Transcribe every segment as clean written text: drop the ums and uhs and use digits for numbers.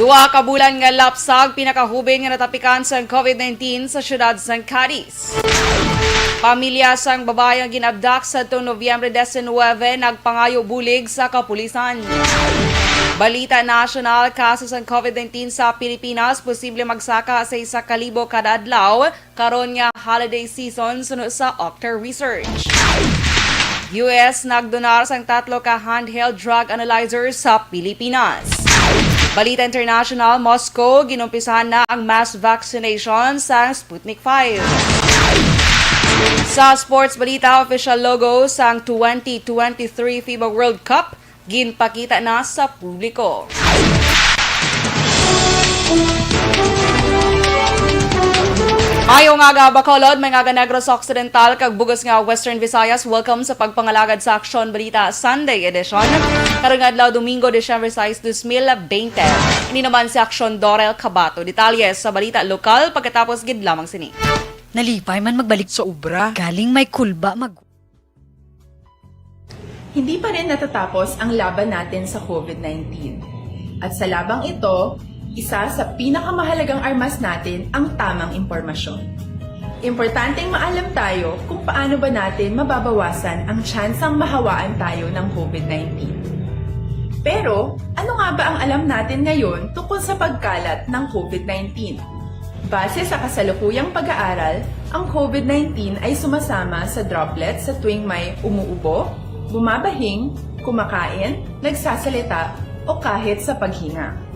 Duha ka bulan nga lapsag pinakahubing nga natapikan sa COVID-19 sa syudad sang Cadiz. Pamilya sang babae ang ginabdak sa Nobyembre 19 nagpangayo bulig sa kapulisan. Balita national, kaso sang COVID-19 sa Pilipinas posible magsaka sa 1,000 kada adlaw karon nga holiday season sunod sa Octa Research. US nagdonar sang 3 ka handheld drug analyzers sa Pilipinas. Balita international, Moscow ginumpisahan na ang mass vaccination sa Sputnik 5. Sa sports balita, official logo sang 2023 FIBA World Cup ginpakita na sa publiko. Ayaw nga ga Bacolod, may nga Negros Occidental, kag bugos nga Western Visayas, welcome sa pagpangalagad sa Aksyon Balita Sunday edition. Karong adlaw Domingo, December 6, 2020. Ini naman si Aksyon Dorel Cabato. Detalye sa balita lokal pagkatapos gid lamang sini. Nalipay man magbalik sa ubra. Galing may kulba Hindi pa rin natatapos ang laban natin sa COVID-19. At sa labang ito, isa sa pinakamahalagang armas natin ang tamang impormasyon. Importanteng maalam tayo kung paano ba natin mababawasan ang tsansang mahawaan tayo ng COVID-19. Pero, ano nga ba ang alam natin ngayon tungkol sa pagkalat ng COVID-19? Base sa kasalukuyang pag-aaral, ang COVID-19 ay sumasama sa droplets sa tuwing may umuubo, bumabahing, kumakain, nagsasalita o kahit sa paghinga.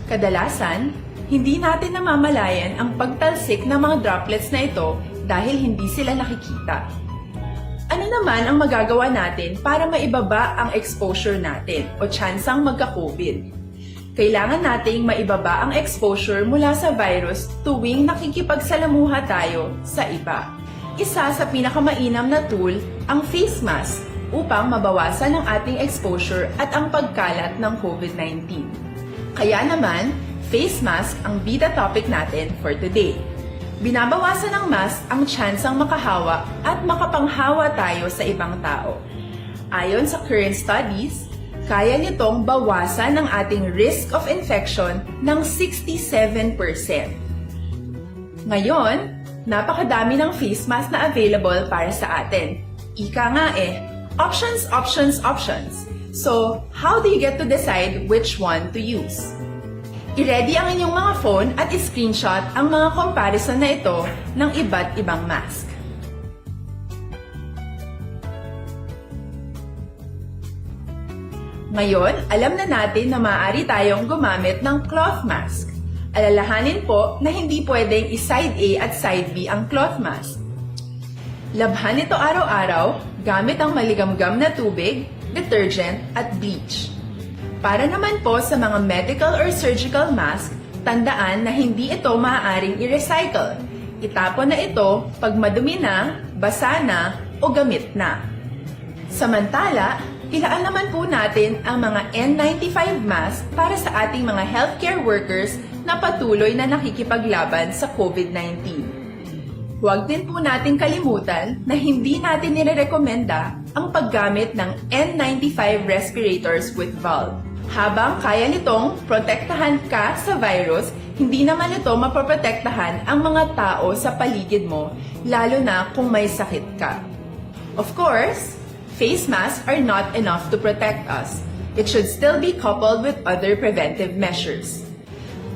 Kadalasan, hindi natin namamalayan ang pagtalsik ng mga droplets na ito dahil hindi sila nakikita. Ano naman ang magagawa natin para maibaba ang exposure natin o tsansang magka-COVID? Kailangan nating maibaba ang exposure mula sa virus tuwing nakikipagsalamuha tayo sa iba. Isa sa pinakamainam na tool ang face mask upang mabawasan ang ating exposure at ang pagkalat ng COVID-19. Kaya naman, face mask ang bida topic natin for today. Binabawasan ng mask ang tsansang makahawa at makapanghawa tayo sa ibang tao. Ayon sa current studies, kaya nitong bawasan ang ating risk of infection ng 67%. Ngayon, napakadami ng face mask na available para sa atin. Ika nga options, options, options. So, how do you get to decide which one to use? I-ready ang inyong mga phone at i-screenshot ang mga comparison na ito ng iba't ibang mask. Ngayon, alam na natin na maaari tayong gumamit ng cloth mask. Alalahanin po na hindi pwedeng i-side A at side B ang cloth mask. Labhan ito araw-araw gamit ang maligamgam na tubig, detergent at bleach. Para naman po sa mga medical or surgical mask, tandaan na hindi ito maaaring i-recycle. Itapon na ito pag madumi na, basa na, o gamit na. Samantala, ilaan naman po natin ang mga N95 mask para sa ating mga healthcare workers na patuloy na nakikipaglaban sa COVID-19. Huwag din po natin kalimutan na hindi natin nirerekomenda ang paggamit ng N95 respirators with valve. Habang kaya nitong protektahan ka sa virus, hindi naman ito mapoprotektahan ang mga tao sa paligid mo, lalo na kung may sakit ka. Of course, face masks are not enough to protect us. It should still be coupled with other preventive measures.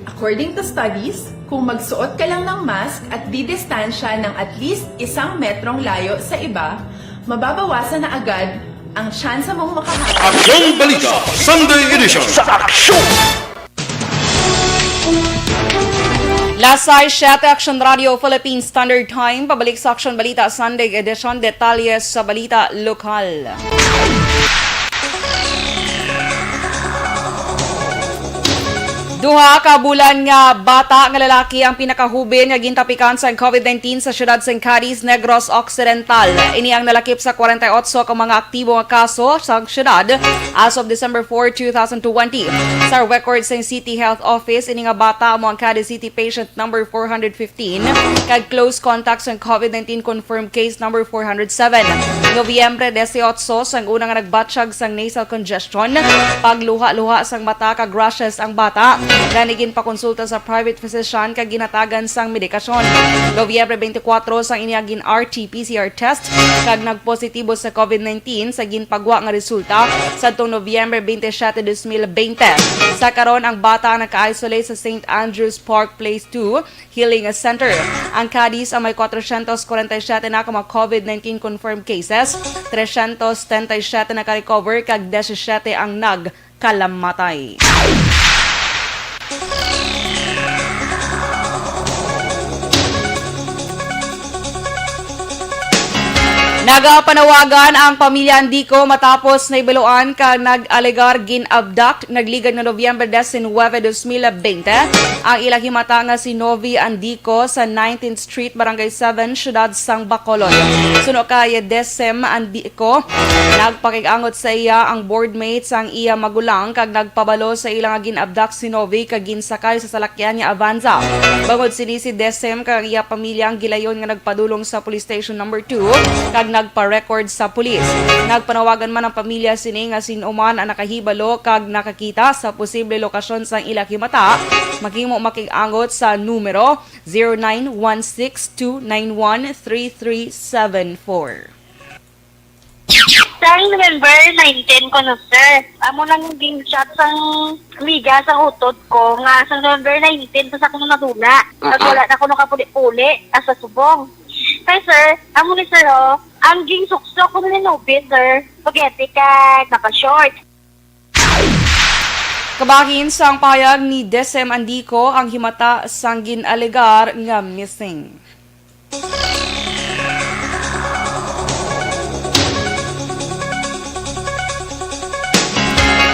According to studies, kung magsuot ka lang ng mask at didistansya ng at least 1 metrong layo sa iba, mababawasan na agad ang tsansa mong makahawa. Aksyon Balita Sunday Edition sa Aksyon! Lasay 7 Action Radio Philippine Standard Time, pabalik sa Action Balita Sunday Edition, detalye sa balita lokal. Duha ka bulan nga bata nga lalaki ang pinakahubin nga gintapikan sa COVID-19 sa siyudad sa Cadiz, Negros Occidental. Ini ang nalakip sa 48 ka mga aktibo nga kaso sa siyudad as of December 4, 2020. Sa record sa City Health Office, ini nga bata mo ang Cadiz City patient number 415 kag close contact sa COVID-19 confirmed case number 407. Nobyembre 18 sang unang nagbatsyag sang nasal congestion, pagluha-luha sang mata kag rashes ang bata. Ganigin pa konsulta sa private physician kag ginatagan sang medikasyon. Nobyembre 24 sang iniagin RT-PCR test kag nagpositibo sa COVID-19 sa ginpagwa nga resulta sa Nobyembre 27, 2020. Sa karon ang bata ang naka-isolate sa St. Andrews Park Place 2 Healing Center. Ang Cadiz ang may 447 na mga COVID-19 confirmed cases, 377 na ka-recover kag 17 ang nagkalamatay. Nagapanawagan ang pamilya Andico matapos na ibiluan ka nag-alegar gin-abduct nagligad na Nobyembre 19, 2020 ang ilang himata nga si Novi Andico sa 19th Street, Barangay 7, Siyudad sang Bacolod. Suno kay Desem Andico, nagpakigangot sa iya ang boardmates ang iya magulang kag nagpabalo sa ilang gin-abduct si Novi kag ginsakay sa salakyan niya Avanza. Bangod sini si Desem kag iya pamilya ang gilayon nga nagpadulong sa Police Station number 2 kag nagpa-record sa pulis. Nagpanawagan man ang pamilya sini nga sinuman ang nakahibalo kag nakakita sa posible lokasyon sang ilang himata, maghimo makigangot sa numero 0916-291-3374. Sa November 19 ko no, sir. Amo nang din shot sang liga sa utod ko nga sa November 19 sa ako nadula. Pag wala na ko nakapuli-puli asa subong. Kay sir, amo ni sir ang ging suksok ko ni Nobi, sir. Spaghetti kag naka-short. Kabahin sang payag ni Desem Andico ang himata sang gin-alegar nga missing.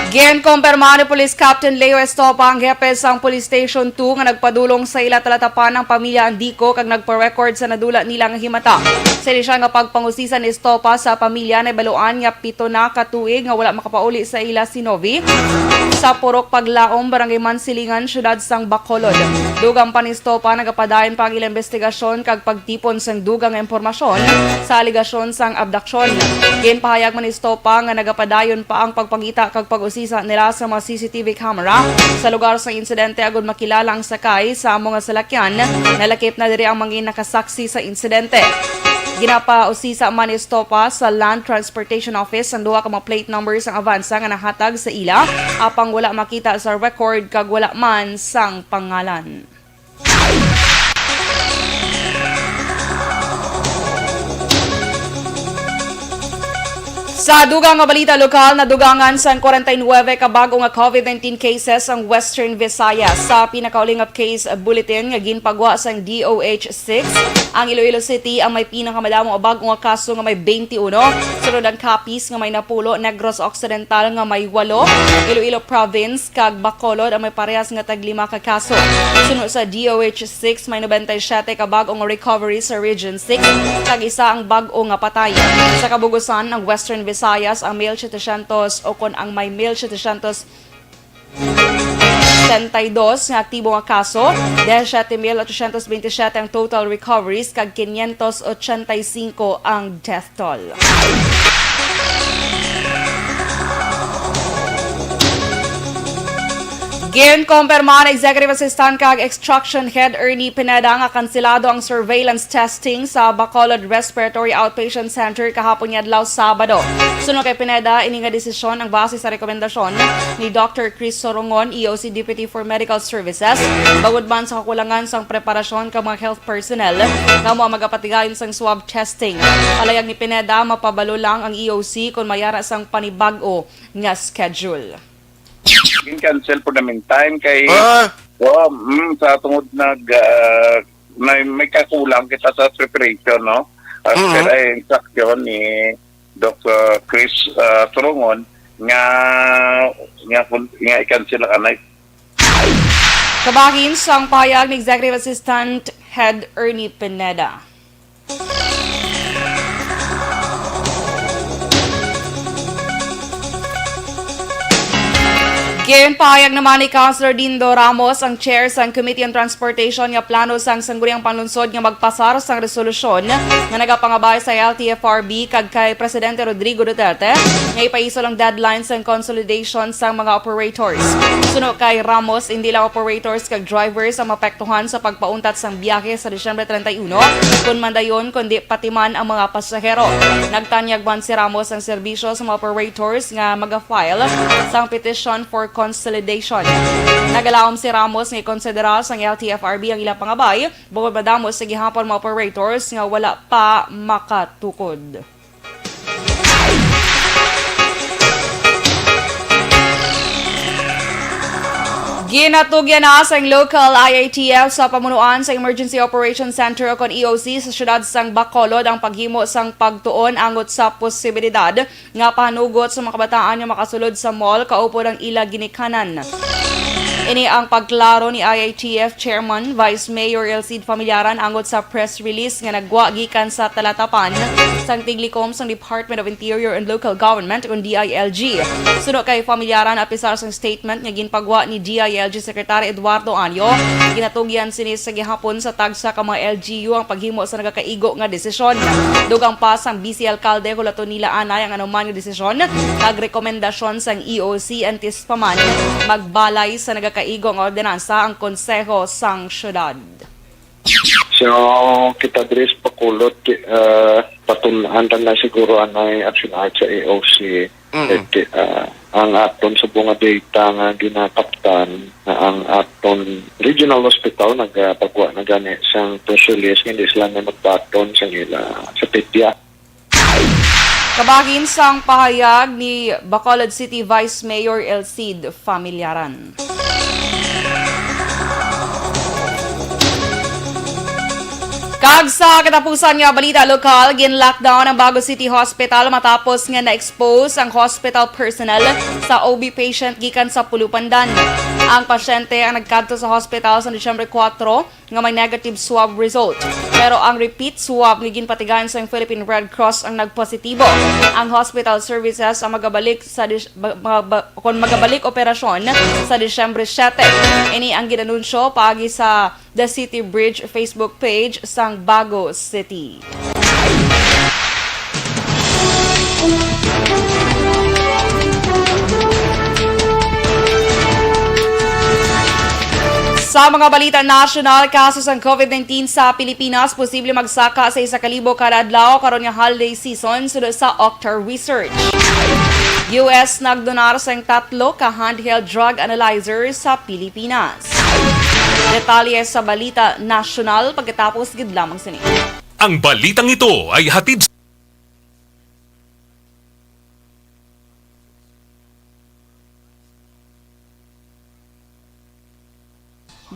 Ginkumpirma ni Police Captain Leo Estopa ang hepe sang Police Station 2 nga nagpadulong sa ila talatapan ng pamilya Andico kag nagpa-record sa nadula nila nga himata. Sa siya nga pagpangusisan ni Estopa sa pamilya na baluan nga 7 na katuig nga wala makapauli sa ila si Novi sa Purok Paglaom, Barangay Mansilingan, Siyudad sang Bacolod. Dugang pa ni Estopa nagapadayon pa ang ilang investigasyon kag pagtipon sang dugang nga impormasyon sa aligasyon sang abduction. Ginpahayag man ni Estopa nga nagapadayon pa ang pagpangita kag pag-usisa nila sa mga CCTV camera sa lugar sa insidente agud makilala ang sakay sa mga salakyan. Nalakip na diri ang mga nakasaksi sa insidente. Ginapa-usisa man ni Estopa sa Land Transportation Office ang duha ka mga plate numbers ang Avanza nga nahatag sa ila apang wala makita sa record kag wala man sang pangalan. Sa dugang nga balita lokal, nadugangan sa 49 ka bago nga COVID-19 cases ang Western Visayas. Sa pinakauling up case bulletin nga ginpagwa sang DOH-6, ang Iloilo City ang may pinakamadamong bago nga kaso nga may 21. Sunod ang Capiz nga may napulo, Negros Occidental nga may 8, Iloilo Province kag Bacolod ang may parehas nga tag 5 ka kaso. Sunod sa DOH-6 may 97 ka bago nga recovery sa Region 6 kag isa ang bago nga patay. Sa kabugusan ang Western Visayas ang 1,700 o kon ang may 1,772 nga aktibo nga kaso, 17,827 ang total recoveries kag 585 ang death toll. Ginkumpirma na Executive Assistant kag Extraction Head Ernie Pineda nga kanselado ang surveillance testing sa Bacolod Respiratory Outpatient Center kahapon nga adlaw Sabado. Sunod kay Pineda, ini nga desisyon ang base sa rekomendasyon ni Dr. Chris Sorongon, EOC Deputy for Medical Services, bagod man sa kakulangan sang preparasyon kang mga health personnel nga mo magapatigayon sang swab testing. Palayag ni Pineda, mapabalo lang ang EOC kung mayara sang panibag-o nga schedule. Cancel po namin time kay sa tungod may kakulang kita sa preparation, no? Pero ay instruction ni Dr. Chris Turongon nga i-cancel ang anay. Kabahin sang payag ni Executive Assistant Head Ernie Pineda. Pahayag naman ni Councilor Dindo Ramos, ang chair sang Committee on Transportation nga plano sang sangguniang panlunsod nga magpasar sang resolusyon nga nagapangabay sa LTFRB kag kay Presidente Rodrigo Duterte nga ipaiso lang deadline sang consolidation sang mga operators. Suno kay Ramos, hindi lang operators kag drivers ang mapektuhan sa pagpauntat sang biyahe sa Disyembre 31 kun mandayon kundi pati man ang mga pasahero. Nagtanyag man si Ramos ang serbisyo sa mga operators nga maga-file sang petition for consolidation. Nagalaom si Ramos nga ikonsidera sang LTFRB ang ilang pangabay bukod madamos sa gihapon mga operators nga wala pa makatukod. Ginatugyan na sa local IATF sa pamunuan sa Emergency Operations Center o EOC sa syudad sang Bacolod ang paghimo sang pagtuon angot sa posibilidad nga panugot sa mga kabataan nga makasulod sa mall kaupo ng ila ginikanan. Ini ang pagklaro ni IATF Chairman Vice Mayor Elcid Familiaran angot sa press release nga nagwa gikan sa talatapan sang tiglikom sang Department of Interior and Local Government o DILG. Suno kay Familiaran apisar sang statement nga ginpagwa ni DILG Secretary Eduardo Anyo, ginatugyan sinis sa gihapon sa tagsa ka mga LGU ang paghimo sa nagakaigo nga desisyon. Dugang pa sang BC Alcalde kulato nila anay ang anuman nga desisyon, nagrekomendasyon sang EOC antes pa man magbalay sa kaigo ang ordenansa ang konseho sang syudad. So, kita dres pakulot patulaan na siguro anay action art sa AOC. Ang aton sa bunga data nga ginakaptan na ang aton regional hospital nagpagwa na gani sang press hindi sila na magbaton sa nila sa petya. Kabagin sang pahayag ni Bacolod City Vice Mayor Elcid Familiaran. Kag sa katapusan nga balita lokal, gin-lockdown ang Bago City Hospital matapos nga na-expose ang hospital personnel sa OB patient gikan sa Pulupandan. Ang pasyente ang nagkadto sa hospital sa Disyembre 4 nga may negative swab result. Pero ang repeat swab nga ginpatigan sa Philippine Red Cross ang nagpositibo. Ang hospital services ang magabalik sa magabalik operasyon sa Disyembre 7. Ini ang ginanunsyo paagi sa The City Bridge Facebook page sang Bago City. Sa mga balita national, kaso ng COVID-19 sa Pilipinas posible magsaka sa 1,000 kada adlaw karon nga holiday season sulod sa Octar Research. US nagdonar sa 3 ka handheld drug analyzer sa Pilipinas. Detalye sa balita national pagkatapos gid lamang sini. Ang balitang ito ay hatid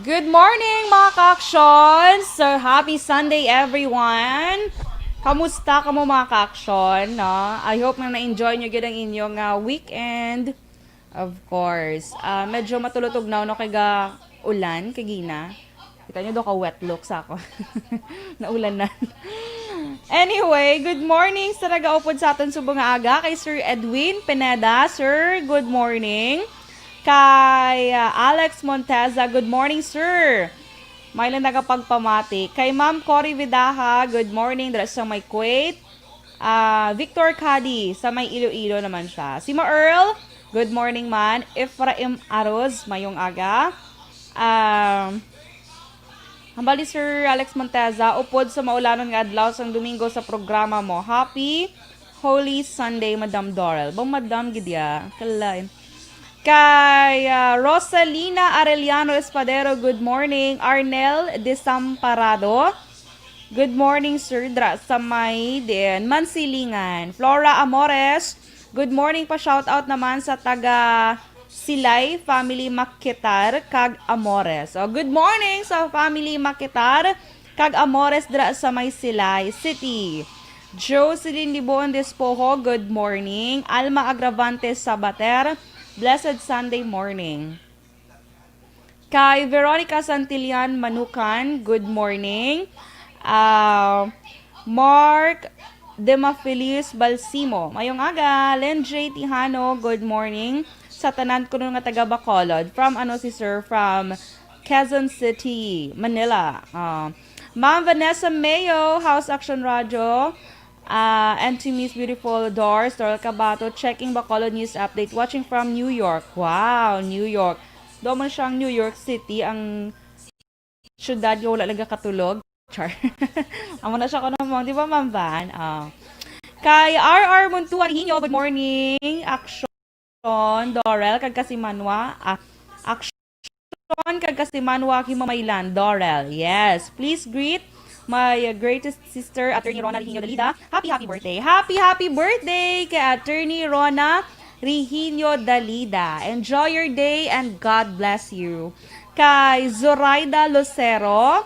Good morning mga ka-action! So, happy Sunday everyone! Kamusta ka mo mga ka-action? No? I hope na na-enjoy nyo gid ang inyong weekend. Of course. Medyo matulutog na no kaya ulan, kagina. Kita nyo do ka wet look sa ako. Naulan na. Anyway, good morning sa nagaupod sa aton subong nga aga kay Sir Edwin Pineda. Sir, good morning. Kay Alex Monteza, good morning, sir. May lang nagapagpamati. Kay Ma'am Cory Vidaha, good morning. Dala sa may Kuwait. Victor Cadi, sa may Iloilo naman siya. Si Ma Earl, good morning man. Efraim Aroz, mayong aga. Hambali Sir Alex Monteza, upod sa maulanon nga adlaw sang Domingo sa programa mo. Happy Holy Sunday, Madam Dorel. Bang Madam Gidya, kalain. Kay Rosalina Arellano Espadero, good morning. Arnel Desamparado, good morning sir. Dra sa may din Mansilingan. Flora Amores, good morning pa, shout out naman sa taga Silay Family Makitar kag Amores. So, good morning sa Family Makitar kag Amores dra sa may Silay City. Jocelyn Libon Despojo, good morning. Alma Agravantes Sabater, blessed Sunday morning. Kay Veronica Santillan Manukan, good morning. Mark Demafelius Balsimo, mayong aga. Len J. Tihano, good morning. sa tanan ko nga taga Bacolod. From si sir? From Quezon City, Manila. Ma'am Vanessa Mayo, House Action Radio. And to Miss Beautiful Doors, Doral Cabato, checking Bacolod News Update, watching from New York. Wow, New York. Doon man siyang New York City, ang syudad yung wala lang katulog. Char. Amo na siya ko naman, di ba, Ma'am Van? Kay RR Muntuan Hinyo, good morning. Action, Dorel, kag Kasimanwa. Action, kag Kasimanwa, Himamaylan, Dorel. Yes, please greet my greatest sister, Attorney Rona Rihinyo Dalida. Happy birthday. Happy birthday kay Attorney Rona Rihinyo Dalida. Enjoy your day and God bless you. Kay Zoraida Lucero,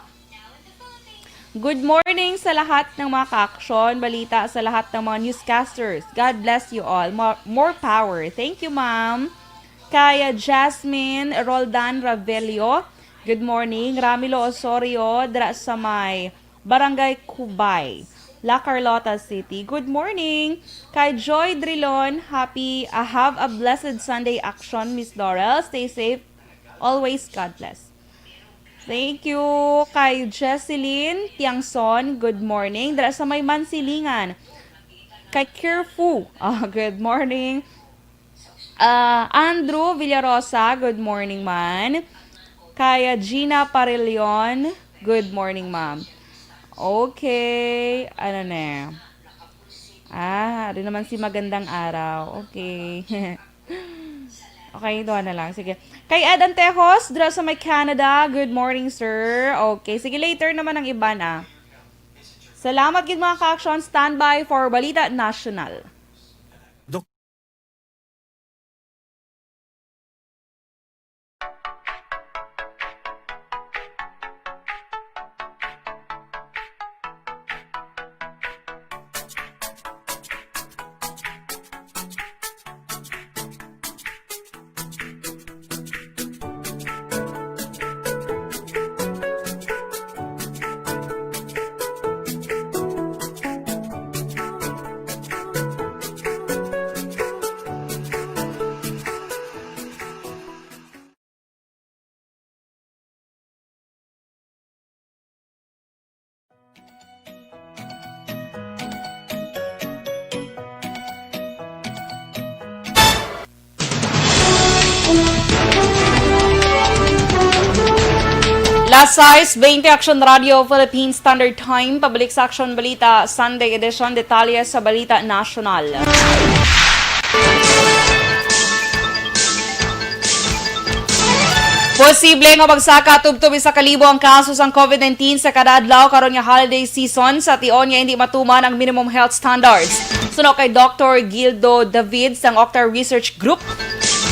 good morning sa lahat ng mga ka-aksyon, balita sa lahat ng mga newscasters. God bless you all. More power. Thank you, ma'am. Kaya Jasmine Roldan Ravelio, good morning. Ramilo Osorio, dra sa may Barangay Cubay, La Carlota City. Good morning. Kay Joy Drilon, have a blessed Sunday action, Miss Dorel. Stay safe. Always, God bless. Thank you. Kay Jesseline Tiangson, good morning. Dara sa may Mansilingan. Kay Kirfu, good morning. Andrew Villarosa, good morning, man. Kay Gina Parilion, good morning, ma'am. Okay. Ano na? Rin naman si Magandang Araw. Okay. Okay, doon na lang. Sige. Kay Ed Antejos, dra sa may Canada. Good morning, sir. Okay, sige, later naman ang iba na. Salamat gid mga ka-action. Standby for Balita National. Last size, 20 Action Radio Philippine Standard Time. Pabalik sa Action Balita Sunday edition. Detalye sa Balita National. Posible nga magsaka tubtub sa kalibo ang kaso sa COVID-19 sa kada adlaw karon nga holiday season sa tion nga hindi matuman ang minimum health standards. Suno kay Dr. Gildo David sang Octar Research Group,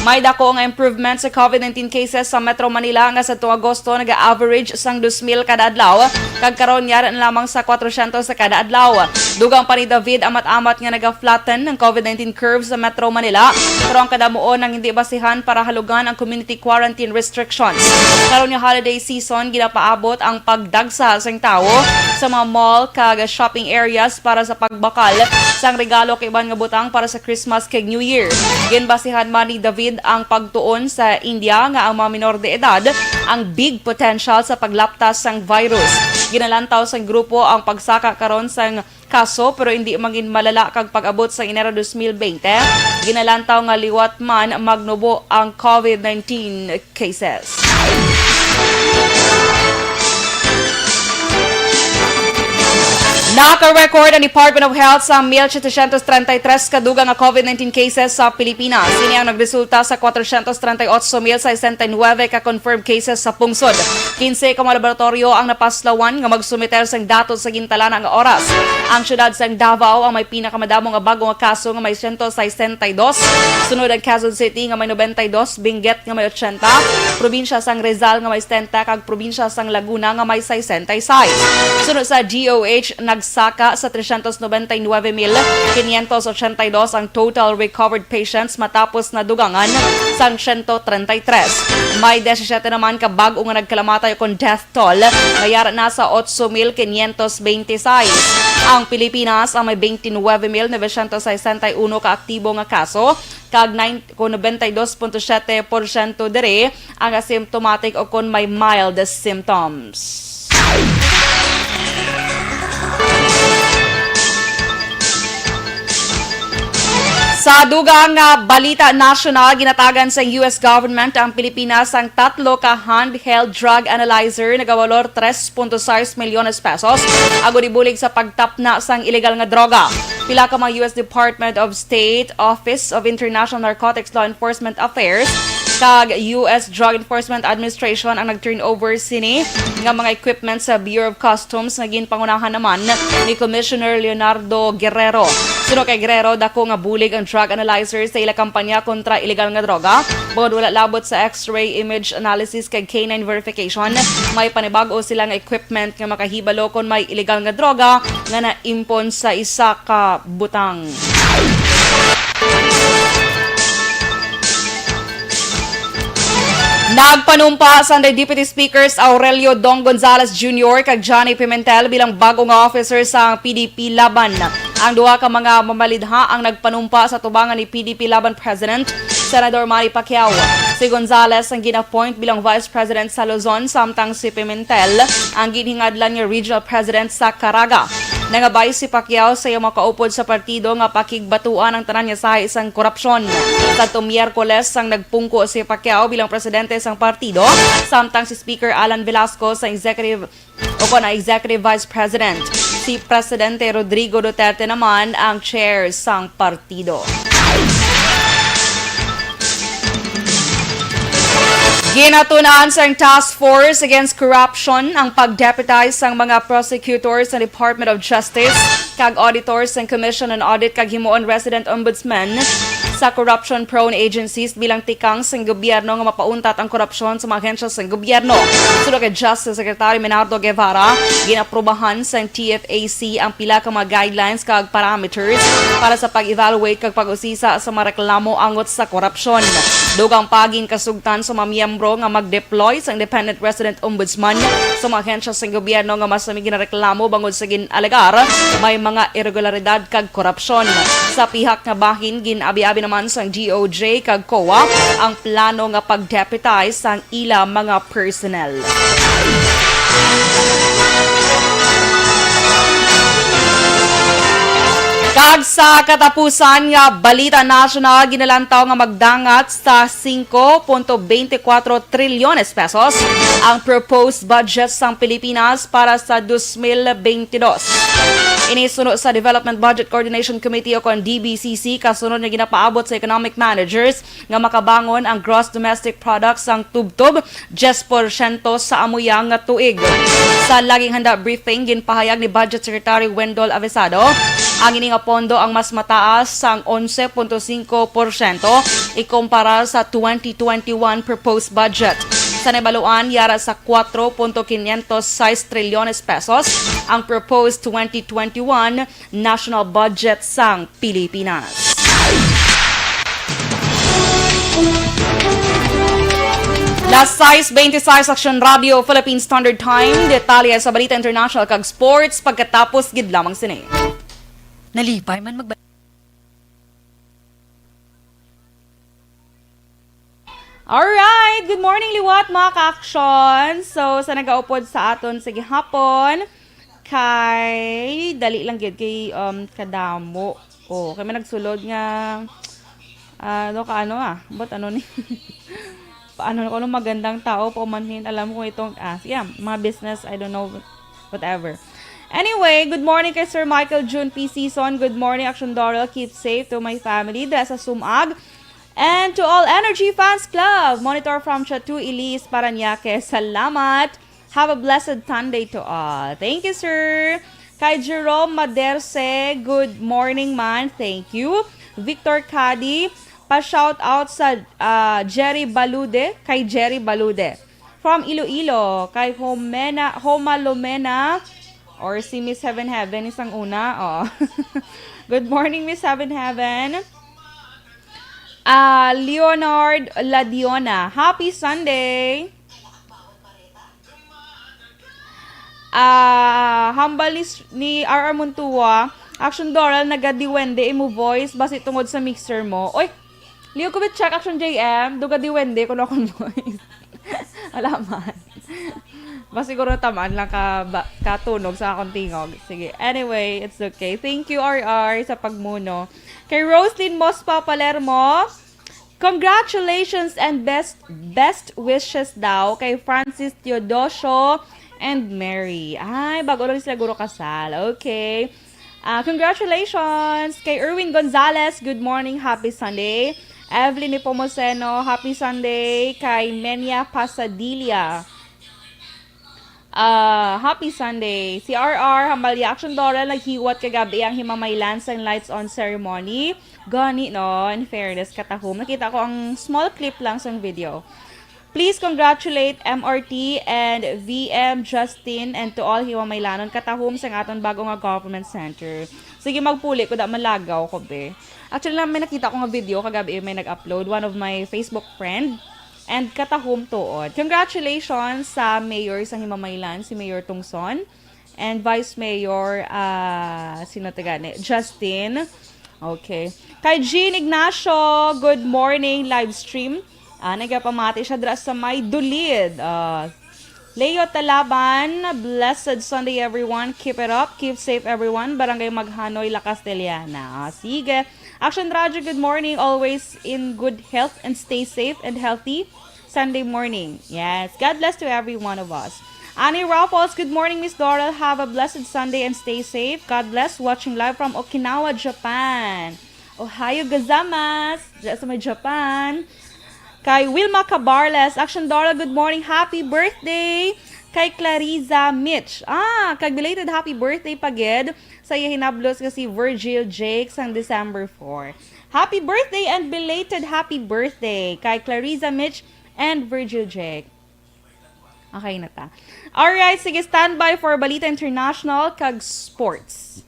may dako nga improvement sa COVID-19 cases sa Metro Manila nga sa tuwang Agosto nag-average sang 2,000 kada adlaw kag karon yara lamang sa 400 sa kada adlaw. Dugang pa ni David amat-amat nga naga-flatten ang COVID-19 curve sa Metro Manila pero ang kadamuon ang hindi basihan para halugan ang community quarantine restrictions. Karon nga holiday season ginapaabot ang pagdagsa sang tawo sa mga mall kag shopping areas para sa pagbakal sang regalo kay iban nga butang para sa Christmas kag New Year. Ginbasihan man ni David ang pagtuon sa India nga ang mga minor de edad ang big potential sa paglaptas sang virus. Ginalantaw sang grupo ang pagsaka karon sang kaso pero hindi mangin malala kag pag-abot sa Enero 2020. Ginalantaw nga liwat man magnubo ang COVID-19 cases. Naka-record ang Department of Health sa 1,733 kadugang nga COVID-19 cases sa Pilipinas. Sini ang nagresulta sa 438,069 ka-confirmed cases sa pungsod. 15 ka laboratorio ang napaslawan nga magsumiter sang datos sa gintalanang nga oras. Ang syudad sang Davao ang may pinakamadamo nga bago nga kaso nga may 162. Sunod ang Quezon City nga may 92, Benguet nga may 80, probinsya sang Rizal nga may 70 kag probinsya sang Laguna nga may 66. Sunod sa DOH nagsaka sa 399,582 ang total recovered patients matapos na dugangan sang 133. May 17 naman ka bag-o nga nagkalamatay kon death toll, mayara na sa 8,526. Ang Pilipinas ang may 29,961 ka aktibo nga kaso, kag 92.7% dere ang asymptomatic o kon may mild symptoms. Sa dugang balita national, ginatagan sa US government ang Pilipinas ang 3 ka handheld drug analyzer na gawalor 3.6 milyones pesos agod-ibulig sa pagtapna sang illegal nga droga. Pila ka mga US Department of State Office of International Narcotics Law Enforcement Affairs kag US Drug Enforcement Administration ang nag-turnover sini nga mga equipment sa Bureau of Customs nga ginpangunahan naman ni Commissioner Leonardo Guerrero. Suno kay Guerrero, dako nga bulig ang drug analyzer sa ila kampanya kontra illegal nga droga. Bukod wala labot sa X-ray image analysis kag canine verification, may panibago sila nga equipment nga makahibalo kung may illegal nga droga nga na-impon sa isa ka butang. Nagpanumpa sa Deputy Speakers Aurelio Dong Gonzales Jr. kag Johnny Pimentel bilang bago nga officer sa PDP Laban. Ang duha ka mga mamalidha ang nagpanumpa sa tubangan ni PDP Laban President Senador Manny Pacquiao. Si Gonzales ang gina-appoint bilang Vice President sa Luzon, samtang si Pimentel ang ginhingadlan nga Regional President sa Caraga. Nangabay si Pacquiao sa iyang makaupod sa partido nga pakigbatuan ang tanan niya sa isang korupsyon. Sa Miyerkules ang nagpungko si Pacquiao bilang presidente sang partido, samtang si Speaker Alan Velasco sa Executive Vice President. Si Presidente Rodrigo Duterte naman ang chair sang partido. Ginatunan sa Task Force Against Corruption ang pag-deputize sang mga prosecutors sa Department of Justice kag auditors ng Commission on Audit kag himuon resident ombudsman sa corruption-prone agencies bilang tikang sa gobyerno nga mapauntat ang korupsyon sa mga ahensya sa gobyerno. Sunod kay Justice Secretary Menardo Guevara, ginaprobahan sa TFAC ang pila ka mga guidelines kag parameters para sa pag-evaluate kag pag-usisa sa mga reklamo angot sa korupsyon. Dugang paging kasugtan sa mga miyembro nga mag-deploy sa Independent Resident Ombudsman sa mga ahensya sa gobyerno nga mas may ginareklamo bangod sa ginalegar may mga irregularidad kag korupsyon. Sa pihak nga bahin, ginabi-abi naman sa DOJ kag COA ang plano nga pag-deputize sa ila mga personnel. Kag sa katapusan nga balita national, ginalantaw nga magdangat sa 5.24 trilyones pesos ang proposed budget sang Pilipinas para sa 2022. Inisunod sa Development Budget Coordination Committee o kon DBCC kasunod nga ginapaabot sa economic managers nga makabangon ang gross domestic product sang tubtob 10% sa amuyang nga tuig. Sa laging handa briefing, ginpahayag ni Budget Secretary Wendell Avesado ang ining pondo ang mas mataas sang 11.5% ikumpara sa 2021 proposed budget. Sa nabaluan, yara sa 4.506 trilyones pesos ang proposed 2021 national budget sang Pilipinas. Last 6:26 Action Radio Philippine Standard Time. Detalye sa balita international kag sports pagkatapos gid lamang sini. Nalipay man magbalik. Alright, good morning liwat mga ka-action. So, sa nagaupod sa aton sa gihapon, kay dali lang gid kay kadamo. Oh, kay may nagsulod nga ni paano ko magandang tao paumanhin alam ko itong mga business, I don't know, whatever. Anyway, good morning kay Sir Michael June P. Season. Good morning, Action Doral. Keep safe to my family. Dahil sa Sumag. And to all Energy Fans Club. Monitor from Chatu Elise Paranaque. Salamat. Have a blessed Sunday to all. Thank you, sir. Kay Jerome Maderse. Good morning, man. Thank you. Victor Cadi. Pa-shout out sa Jerry Balude. Kay Jerry Balude. From Iloilo. Kay Homa Lomena Or si Miss Heaven Heaven isang una. Oh. Good morning, Miss Heaven Heaven. Leonard Ladiona, happy Sunday. Hambal ni R.R. Montua, Action Doral, nagadiwende imo voice, basi tungod sa mixer mo. Oy, Leo ko check Action JM, dugadiwende ko na akong voice. Alaman. Basi siguro tamaan lang katunog sa akong tingog. Sige, anyway, it's okay. Thank you, R.R. sa pagmuno. Kay Roslyn Mospa Palermo, congratulations and best wishes daw kay Francis Teodosio and Mary. Ay, bago lang sila guro kasal. Okay. Congratulations kay Erwin Gonzalez. Good morning. Happy Sunday. Evelyn Nepomuceno. Happy Sunday. Kay Menia Pasadilia. Happy Sunday. Si RR, Hambalya Action Doral, naghiwat kagabi ang Himamaylan and Lights on Ceremony. Gani, no? In fairness, katahom. Nakita ko ang small clip lang sa video. Please congratulate MRT and VM Justin and to all Himamaylanon katahom sa aton bagong nga government center. Sige, magpuli ko da malagaw ko, be. Actually, may nakita ko nga video kagabi, may nag-upload. One of my Facebook friend. And katahom tuod. Congratulations sa mayor sa Himamaylan, si Mayor Tungson. And Vice Mayor, sino tagani? Justin. Okay. Kay Jean Ignacio, good morning, live stream. Nagapamati siya dra sa may dulid. Leo Talaban, blessed Sunday everyone. Keep it up, keep safe everyone. Barangay Maghanoy, La Castellana. Sige. Action Raja, good morning. Always in good health and stay safe and healthy. Sunday morning. Yes. God bless to every one of us. Annie Raffles, good morning, Miss Doral. Have a blessed Sunday and stay safe. God bless. Watching live from Okinawa, Japan. Ohio gozaimasu. Diyan sa may Japan. Kay Wilma Cabarles, Action Doral, good morning. Happy birthday. Kay Clariza Mitch. Kag belated happy birthday pagid sa iya hinablos kasi Virgil Jake sang December 4. Happy birthday and belated happy birthday kay Clariza Mitch and Virgil Jake. Okay na ta. Alright, sige, standby for Balita International kag Sports.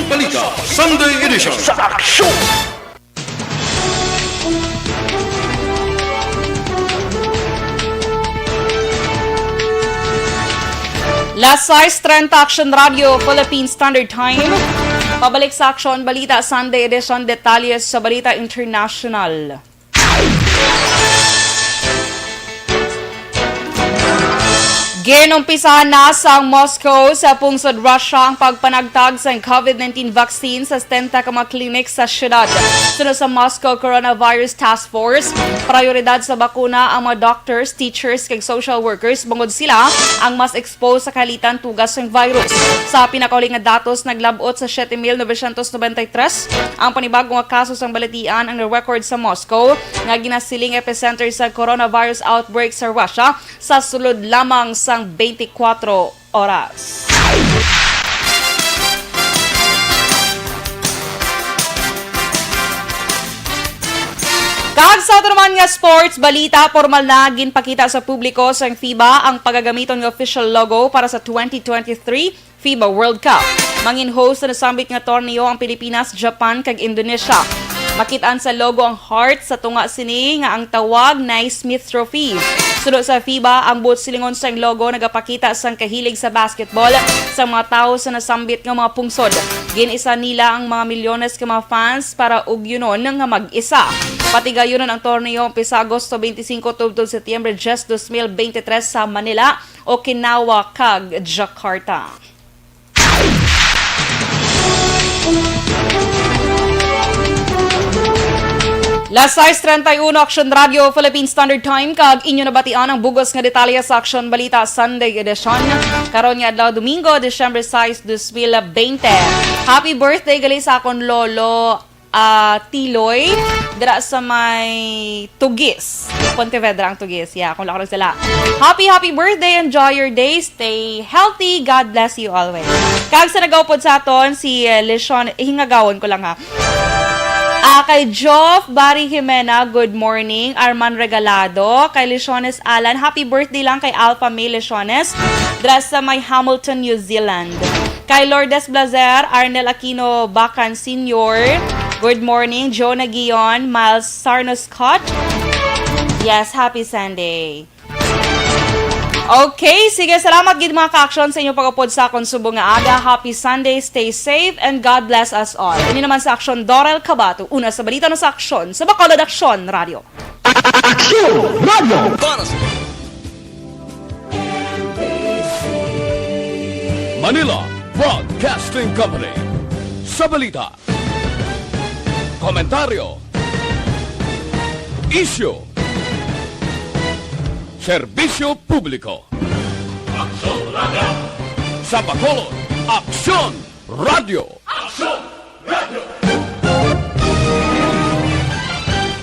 Balita Sunday Edition sa aksyon. Last 6:30 Action Radio, Philippine Standard Time. Pabalik sa Action Balita Sunday Edition, detalles sa Balita International. Ginumpisahan na sa Moscow sa pungsod Russia ang pagpanagtag sa COVID-19 vaccine sa 70 ka mga clinic sa syudad. Sunod sa Moscow Coronavirus Task Force, prioridad sa bakuna ang mga doctors, teachers, kag social workers bungod sila ang mas exposed sa kalitan tugas ng virus. Sa pinakauling nga datos, naglabot sa 7,993 ang panibagong nga kaso sang balatian ang record sa Moscow nga ginasiling epicenter sa coronavirus outbreak sa Russia sa sulod lamang sa 24 oras. Kag sa ato naman nga sports balita, formal na ginpakita sa publiko sa FIBA ang pagagamiton ng official logo para sa 2023 FIBA World Cup. Mangin host na nasambit nga torneo ang Pilipinas, Japan kag Indonesia. Makitaan sa logo ang heart sa tunga sini nga ang tawag Naismith Trophy. Sunod sa FIBA, ang buot silingon sa logo nagapakita sang kahilig sa basketball sa mga tao sa nasambit nga mga pungsod. Ginisa nila ang mga milyones ka mga fans para ugyunon nga mag-isa. Patigayonon ang torneo umpisa Agosto 25 tubtod Setyembre 10, 2023 sa Manila, Okinawa kag Jakarta. Last 6:31 Action Radio, Philippine Standard Time, kag inyo nabatian ang bugos nga detalye sa Action Balita Sunday Edition. Karon nga adlaw Domingo, December 6, 2020. Happy birthday gali sa akon lolo Tiloy dira sa may Tugis. Pontevedra ang Tugis. Yeah, kung lakon sila. Happy birthday, enjoy your day, stay healthy, God bless you always. Kag sa nagawpod sa aton si Leshon, hingagawon ko lang ha. Kay Joff Barry Jimena, good morning. Arman Regalado. Kay Lesiones Alan, happy birthday lang kay Alpha May Lesiones. Dress sa may Hamilton, New Zealand. Kay Lourdes Blazer, Arnel Aquino Bacan Sr., good morning. Jonah Guion, Miles Sarno Scott. Yes, happy Sunday. Okay, sige, salamat gid mga ka-aksyon sa inyong pag-upod sa akong subong nga aga. Happy Sunday, stay safe, and God bless us all. Ini naman sa Aksyon, Dorel Cabato. Una sa balita na sa Aksyon, sa Bacolod Aksyon Radio. Para sa Manila Broadcasting Company. Sa balita, komentaryo, issue, serbisyo publiko. Aksyon Radio. Sa Bacolod, Aksyon Radio. Aksyon!